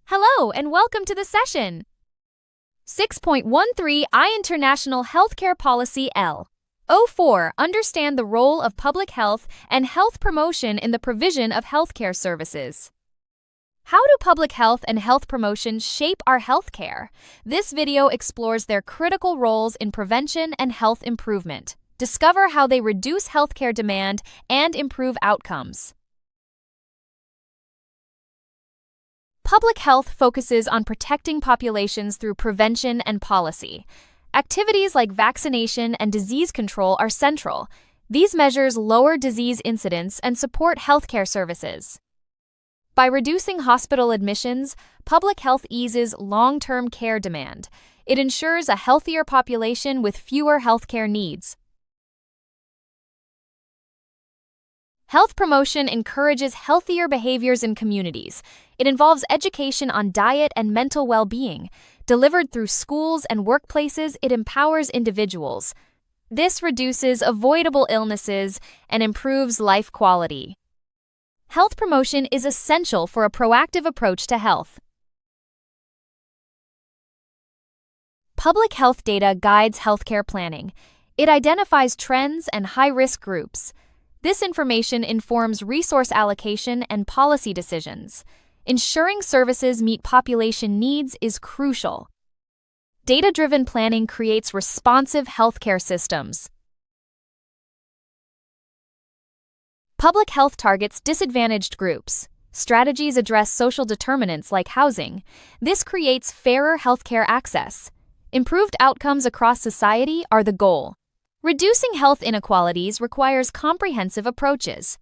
Hello and welcome to the session. 6.13 I International Healthcare Policy LO4 Understand the role of public health and health promotion in the provision of healthcare services. How do public health and health promotion shape our healthcare? This video explores their critical roles in prevention and health improvement. Discover how they reduce healthcare demand and improve outcomes. Public health focuses on protecting populations through prevention and policy. Activities like vaccination and disease control are central. These measures lower disease incidence and support healthcare services. By reducing hospital admissions, public health eases long-term care demand. It ensures a healthier population with fewer healthcare needs. Health promotion encourages healthier behaviors in communities. It involves education on diet and mental well-being. Delivered through schools and workplaces, it empowers individuals. This reduces avoidable illnesses and improves life quality. Health promotion is essential for a proactive approach to health. Public health data guides healthcare planning. It identifies trends and high-risk groups. This information informs resource allocation and policy decisions. Ensuring services meet population needs is crucial. Data-driven planning creates responsive healthcare systems. Public health targets disadvantaged groups. Strategies address social determinants like housing. This creates fairer healthcare access. Improved outcomes across society are the goal. Reducing health inequalities requires comprehensive approaches.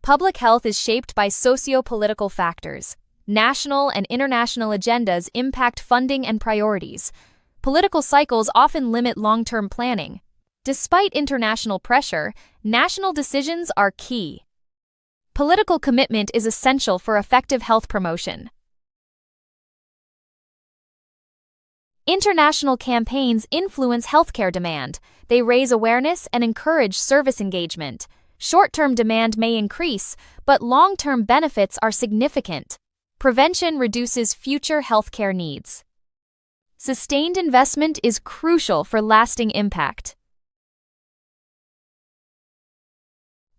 Public health is shaped by socio-political factors. National and international agendas impact funding and priorities. Political cycles often limit long-term planning. Despite international pressure, national decisions are key. Political commitment is essential for effective health promotion. International campaigns influence healthcare demand. They raise awareness and encourage service engagement. Short-term demand may increase, but long-term benefits are significant. Prevention reduces future healthcare needs. Sustained investment is crucial for lasting impact.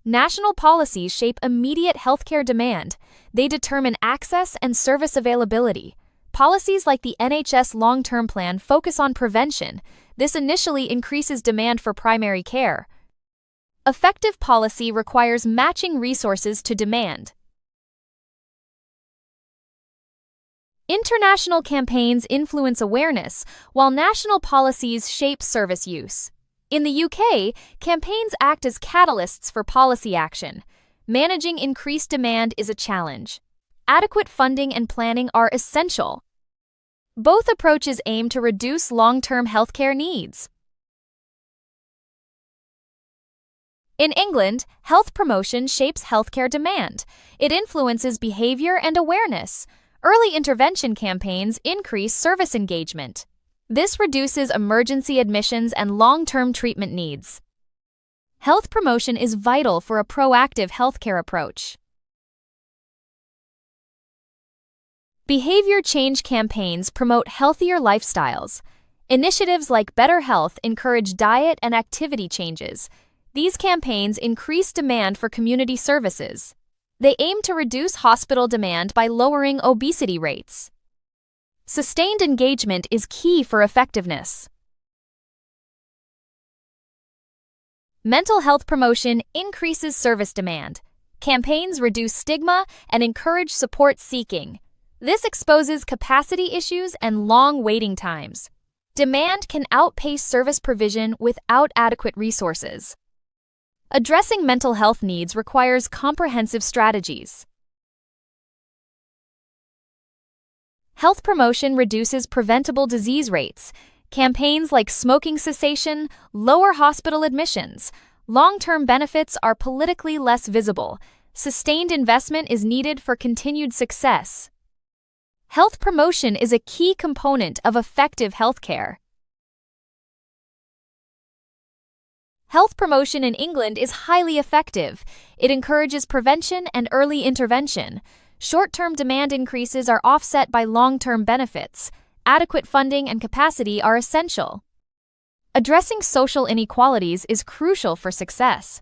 National policies shape immediate healthcare demand. They determine access and service availability. Policies like the NHS long-term plan focus on prevention. This initially increases demand for primary care. Effective policy requires matching resources to demand. International campaigns influence awareness, while national policies shape service use. In the UK, campaigns act as catalysts for policy action. Managing increased demand is a challenge. Adequate funding and planning are essential. Both approaches aim to reduce long-term healthcare needs. In England, health promotion shapes healthcare demand. It influences behavior and awareness. Early intervention campaigns increase service engagement. This reduces emergency admissions and long-term treatment needs. Health promotion is vital for a proactive healthcare approach. Behavior change campaigns promote healthier lifestyles. Initiatives like Better Health encourage diet and activity changes. These campaigns increase demand for community services. They aim to reduce hospital demand by lowering obesity rates. Sustained engagement is key for effectiveness. Mental health promotion increases service demand. Campaigns reduce stigma and encourage support seeking. This exposes capacity issues and long waiting times. Demand can outpace service provision without adequate resources. Addressing mental health needs requires comprehensive strategies. Health promotion reduces preventable disease rates. Campaigns like smoking cessation lower hospital admissions. Long-term benefits are politically less visible. Sustained investment is needed for continued success. Health promotion is a key component of effective healthcare. Health promotion in England is highly effective. It encourages prevention and early intervention. Short-term demand increases are offset by long-term benefits. Adequate funding and capacity are essential. Addressing social inequalities is crucial for success.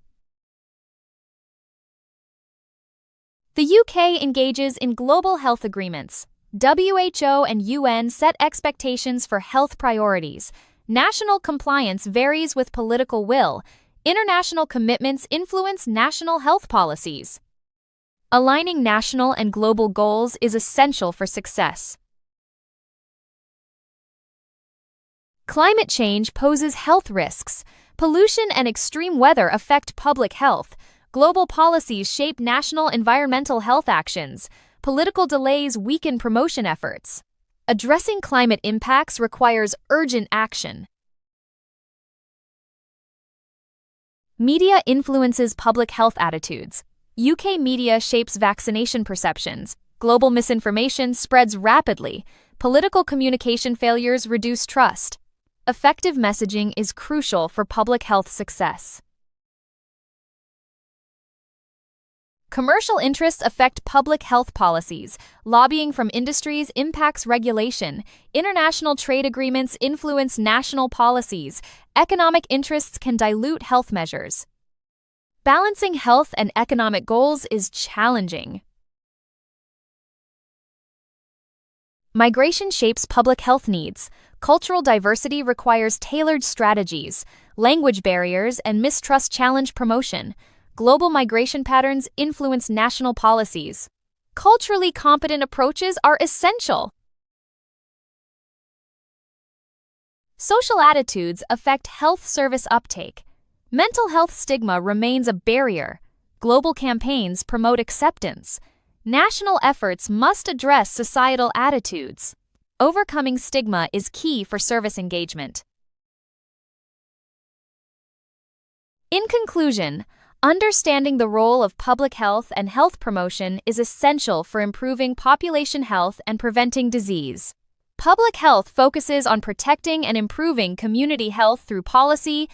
The UK engages in global health agreements. WHO and UN set expectations for health priorities. National compliance varies with political will. International commitments influence national health policies. Aligning national and global goals is essential for success. Climate change poses health risks. Pollution and extreme weather affect public health. Global policies shape national environmental health actions. Political delays weaken promotion efforts. Addressing climate impacts requires urgent action. Media influences public health attitudes. UK media shapes vaccination perceptions. Global misinformation spreads rapidly. Political communication failures reduce trust. Effective messaging is crucial for public health success. Commercial interests affect public health policies. Lobbying from industries impacts regulation. International trade agreements influence national policies. Economic interests can dilute health measures. Balancing health and economic goals is challenging. Migration shapes public health needs. Cultural diversity requires tailored strategies. Language barriers and mistrust challenge promotion. Global migration patterns influence national policies. Culturally competent approaches are essential. Social attitudes affect health service uptake. Mental health stigma remains a barrier. Global campaigns promote acceptance. National efforts must address societal attitudes. Overcoming stigma is key for service engagement. In conclusion, understanding the role of public health and health promotion is essential for improving population health and preventing disease. Public health focuses on protecting and improving community health through policy,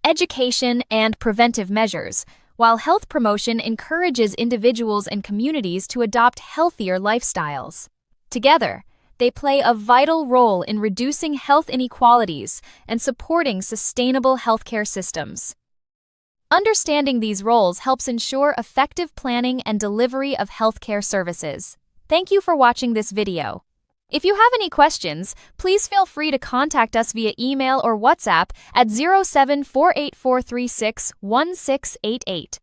education, and preventive measures, while health promotion encourages individuals and communities to adopt healthier lifestyles. Together, they play a vital role in reducing health inequalities and supporting sustainable healthcare systems. Understanding these roles helps ensure effective planning and delivery of healthcare services. Thank you for watching this video. If you have any questions, please feel free to contact us via email or WhatsApp at 074843611688.